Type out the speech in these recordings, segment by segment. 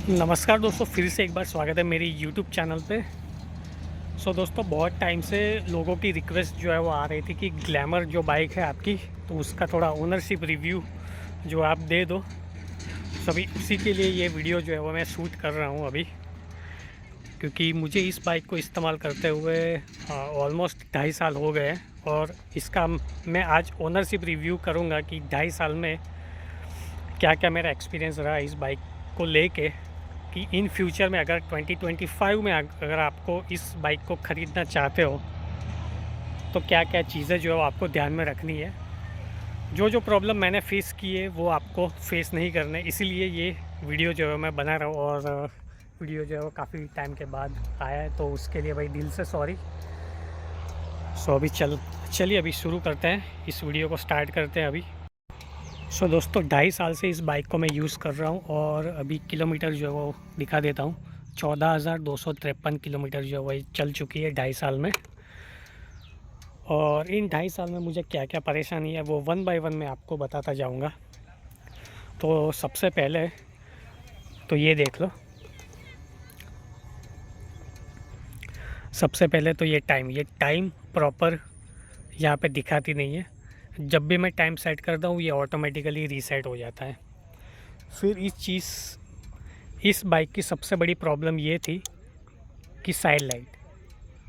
नमस्कार दोस्तों, फिर से एक बार स्वागत है मेरी यूट्यूब चैनल पे। दोस्तों, बहुत टाइम से लोगों की रिक्वेस्ट जो है वो आ रही थी कि ग्लैमर जो बाइक है आपकी, तो उसका थोड़ा ओनरशिप रिव्यू जो आप दे दो। अभी उसी के लिए ये वीडियो जो है वो मैं शूट कर रहा हूँ अभी, क्योंकि मुझे इस बाइक को इस्तेमाल करते हुए ऑलमोस्ट 2.5 साल हो गए हैं। और इसका मैं आज ओनरशिप रिव्यू करूँगा कि 2.5 साल में क्या क्या मेरा एक्सपीरियंस रहा इस बाइक को लेके, कि इन फ्यूचर में अगर 2025 में अगर आपको इस बाइक को ख़रीदना चाहते हो तो क्या क्या चीज़ें जो है आपको ध्यान में रखनी है। जो जो प्रॉब्लम मैंने फ़ेस की है वो आपको फ़ेस नहीं करना है, इसीलिए ये वीडियो जो है मैं बना रहा हूँ। और वीडियो जो है वो काफ़ी टाइम के बाद आया है, तो उसके लिए भाई दिल से सॉरी। अभी चलिए अभी शुरू करते हैं, इस वीडियो को स्टार्ट करते हैं अभी। दोस्तों, 2.5 साल से इस बाइक को मैं यूज़ कर रहा हूँ और अभी किलोमीटर जो है वो दिखा देता हूँ। 14,253 किलोमीटर जो है वो चल चुकी है 2.5 साल में। और इन 2.5 साल में मुझे क्या क्या परेशानी है वो वन बाय वन मैं आपको बताता जाऊँगा। तो सबसे पहले तो ये देख लो, सबसे पहले तो ये टाइम प्रॉपर यहाँ पे दिखाती नहीं है। जब भी मैं टाइम सेट करता हूँ ये ऑटोमेटिकली रीसेट हो जाता है। फिर इस बाइक की सबसे बड़ी प्रॉब्लम ये थी कि साइड लाइट,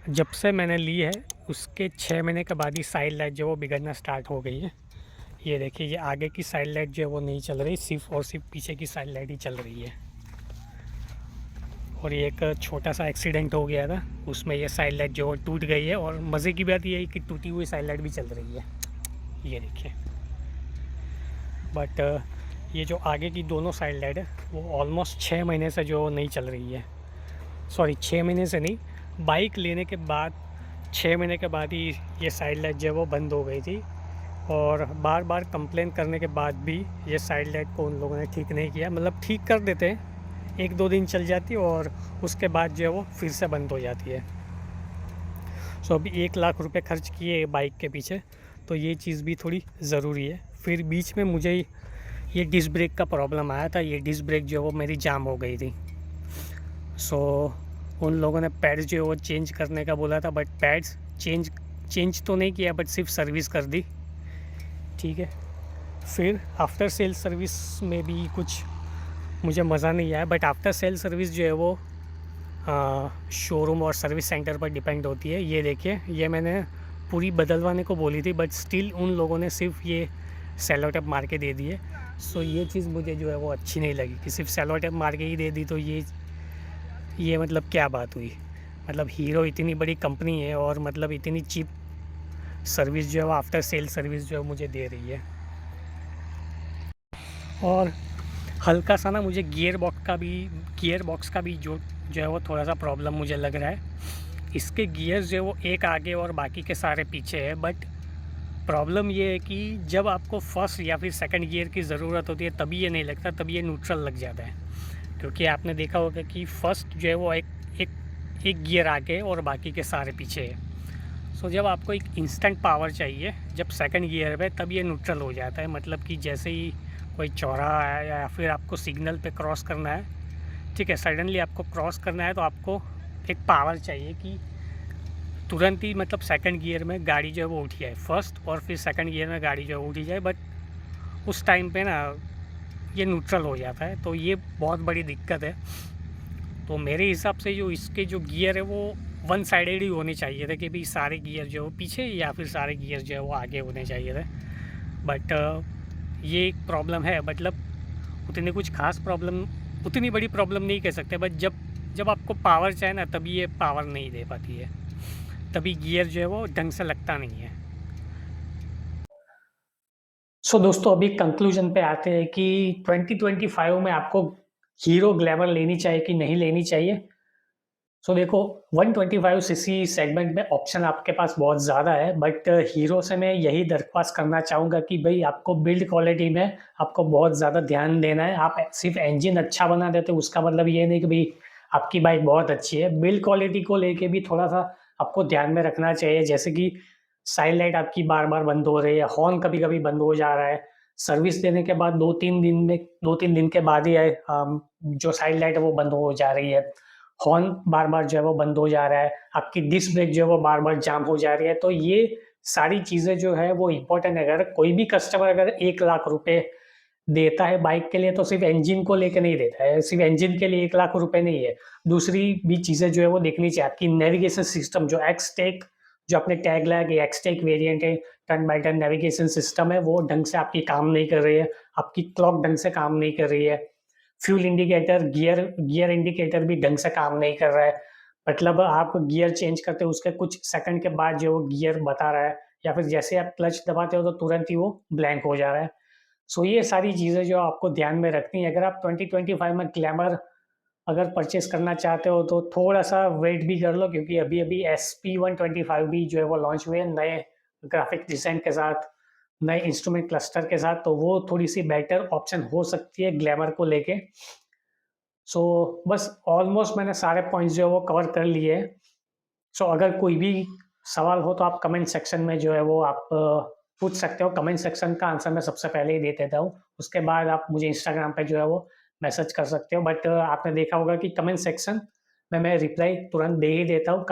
जब से मैंने ली है उसके 6 महीने के बाद ही साइड लाइट जो वो बिगड़ना स्टार्ट हो गई है। ये देखिए, ये आगे की साइड लाइट जो है वो नहीं चल रही, सिर्फ और सिर्फ पीछे की साइड लाइट ही चल रही है। और ये एक छोटा सा एक्सीडेंट हो गया था, उसमें ये साइड लाइट जो टूट गई है। और मज़े की बात ये है कि टूटी हुई साइड लाइट भी चल रही है, ये देखिए। बट ये जो आगे की दोनों साइड लाइट है वो ऑलमोस्ट 6 महीने से जो नहीं चल रही है। सॉरी, 6 महीने से नहीं, बाइक लेने के बाद 6 महीने के बाद ही ये साइड लाइट जो है वो बंद हो गई थी। और बार बार कंप्लेन करने के बाद भी ये साइड लाइट को उन लोगों ने ठीक नहीं किया। मतलब ठीक कर देते हैं, 1-2 दिन चल जाती है और उसके बाद जो है वो फिर से बंद हो जाती है। अभी 1 लाख रुपए खर्च किए बाइक के पीछे, तो ये चीज़ भी थोड़ी ज़रूरी है। फिर बीच में मुझे ये डिस्क ब्रेक का प्रॉब्लम आया था, ये डिस्क ब्रेक जो है वो मेरी जाम हो गई थी। उन लोगों ने पैड्स जो है वो चेंज करने का बोला था, बट पैड्स चेंज तो नहीं किया, बट सिर्फ सर्विस कर दी, ठीक है। फिर आफ्टर सेल सर्विस में भी कुछ मुझे मज़ा नहीं आया, बट आफ्टर सेल सर्विस जो है वो शोरूम और सर्विस सेंटर पर डिपेंड होती है। ये देखिए, ये मैंने पूरी बदलवाने को बोली थी, बट स्टिल उन लोगों ने सिर्फ ये सेलो टेप मार के दे दी है। ये चीज़ मुझे जो है वो अच्छी नहीं लगी कि सिर्फ सेलो टेप मार के ही दे दी। तो ये मतलब क्या बात हुई। मतलब हीरो इतनी बड़ी कंपनी है और मतलब इतनी चीप सर्विस जो है वो आफ्टर सेल सर्विस जो है मुझे दे रही है। और हल्का सा ना मुझे गियर बॉक्स का भी जो है वो थोड़ा सा प्रॉब्लम मुझे लग रहा है। इसके गियर्स जो है वो एक आगे और बाकी के सारे पीछे है, बट प्रॉब्लम ये है कि जब आपको फर्स्ट या फिर सेकंड गियर की ज़रूरत होती है तभी ये नहीं लगता, तभी ये न्यूट्रल लग जाता है। क्योंकि आपने देखा होगा कि फ़र्स्ट जो है वो एक गियर आगे और बाकी के सारे पीछे है। जब आपको एक इंस्टेंट पावर चाहिए जब सेकंड गियर पे, तब ये न्यूट्रल हो जाता है। मतलब कि जैसे ही कोई चौराहा है या फिर आपको सिग्नल पे क्रॉस करना है, ठीक है, सडनली आपको क्रॉस करना है, तो आपको एक पावर चाहिए कि तुरंत ही मतलब सेकंड गियर में गाड़ी जो है वो उठ जाए, फर्स्ट और फिर सेकंड गियर में गाड़ी जो है उठी जाए। बट उस टाइम पे ना ये न्यूट्रल हो जाता है, तो ये बहुत बड़ी दिक्कत है। तो मेरे हिसाब से जो इसके जो गियर है वो वन साइडेड ही होने चाहिए थे, कि भाई सारे गियर जो है पीछे या फिर सारे गियर जो है वो आगे होने चाहिए थे। बट ये एक प्रॉब्लम है। मतलब उतनी बड़ी प्रॉब्लम नहीं कह सकते, बट जब आपको पावर चाहिए ना, तभी ये पावर नहीं दे पाती है, तभी गियर जो है वो ढंग से लगता नहीं है। दोस्तों, अभी कंक्लूजन पे आते हैं कि 2025 में आपको हीरो ग्लैमर लेनी चाहिए कि नहीं लेनी चाहिए। देखो, 125 सीसी सेगमेंट में ऑप्शन आपके पास बहुत ज़्यादा है, बट हीरो से मैं यही दरख्वास्त करना चाहूँगा कि भाई आपको बिल्ड क्वालिटी में आपको बहुत ज़्यादा ध्यान देना है। आप सिर्फ इंजन अच्छा बना देते उसका मतलब ये नहीं कि भाई आपकी बाइक बहुत अच्छी है। बिल्ड क्वालिटी को लेके भी थोड़ा सा आपको ध्यान में रखना चाहिए, जैसे कि साइड लाइट आपकी बार बार बंद हो रही है, हॉर्न कभी कभी बंद हो जा रहा है, सर्विस देने के बाद 2-3 दिन के बाद ही जो साइड लाइट है वो बंद हो जा रही है, हॉर्न बार-बार जो है वो बंद हो जा रहा है, आपकी डिस्क ब्रेक जो है वो बार-बार जाम हो जा रही है। तो ये सारी चीज़ें जो है वो इम्पोर्टेंट है। अगर कोई भी कस्टमर अगर 1 लाख रुपए देता है बाइक के लिए तो सिर्फ़ इंजन को लेके नहीं देता है, सिर्फ़ इंजन के लिए 1 लाख रुपए नहीं है। दूसरी भी चीज़ें जो है वो देखनी चाहिए। आपकी नेविगेशन सिस्टम जो एक्सटेक जो आपने टैग लगाया कि एक्सटेक वेरिएंट है, turn by turn navigation system है, वो ढंग से आपकी काम नहीं कर रही है, आपकी क्लॉक ढंग से काम नहीं कर रही है, फ्यूल इंडिकेटर, गियर इंडिकेटर भी ढंग से काम नहीं कर रहा है। मतलब आप गियर चेंज करते हो उसके कुछ सेकंड के बाद जो वो गियर बता रहा है, या फिर जैसे आप क्लच दबाते हो तो तुरंत ही वो ब्लैंक हो जा रहा है। सो ये सारी चीज़ें जो आपको ध्यान में रखनी है। अगर आप 2025 में ग्लैमर अगर परचेस करना चाहते हो तो थोड़ा-सा वेट भी कर लो, क्योंकि अभी-अभी SP125 भी जो है वो लॉन्च हुए हैं नए ग्राफिक डिज़ाइन के साथ, नए इंस्ट्रूमेंट क्लस्टर के साथ, तो वो थोड़ी-सी बेटर ऑप्शन हो सकती है ग्लैमर को लेके। सो बस ऑलमोस्ट मैंने सारे पॉइंट्स जो है वो कवर कर लिए हैं। सो अगर कोई भी सवाल हो तो आप कमेंट सेक्शन में जो है वो आप पूछ सकते हो। कमेंट सेक्शन का आंसर मैं सबसे पहले ही दे देता हूँ। उसके बाद आप मुझे इंस्टाग्राम पे जो है वो मैसेज कर सकते हो। बट आपने देखा होगा कि कमेंट सेक्शन में मैं रिप्लाई तुरंत दे ही देता हूँ।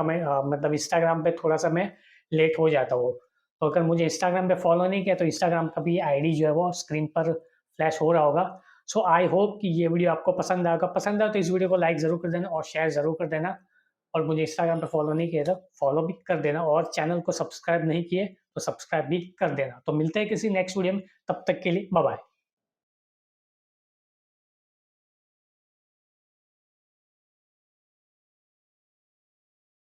मतलब इंस्टाग्राम पे थोड़ा-सा मैं लेट हो जाता हूँ। तो अगर मुझे इंस्टाग्राम पे फॉलो नहीं किया तो इंस्टाग्राम का भी आईडी जो है वो स्क्रीन पर फ्लैश हो रहा होगा। सो आई होप कि ये वीडियो आपको पसंद आएगा। पसंद आए तो इस वीडियो को लाइक ज़रूर कर देना और शेयर ज़रूर कर देना। और मुझे इंस्टाग्राम पे फॉलो नहीं किया तो फॉलो भी कर देना, और चैनल को सब्सक्राइब नहीं किए तो सब्सक्राइब भी कर देना। तो मिलते हैं किसी नेक्स्ट वीडियो में, तब तक के लिए बाय बाय।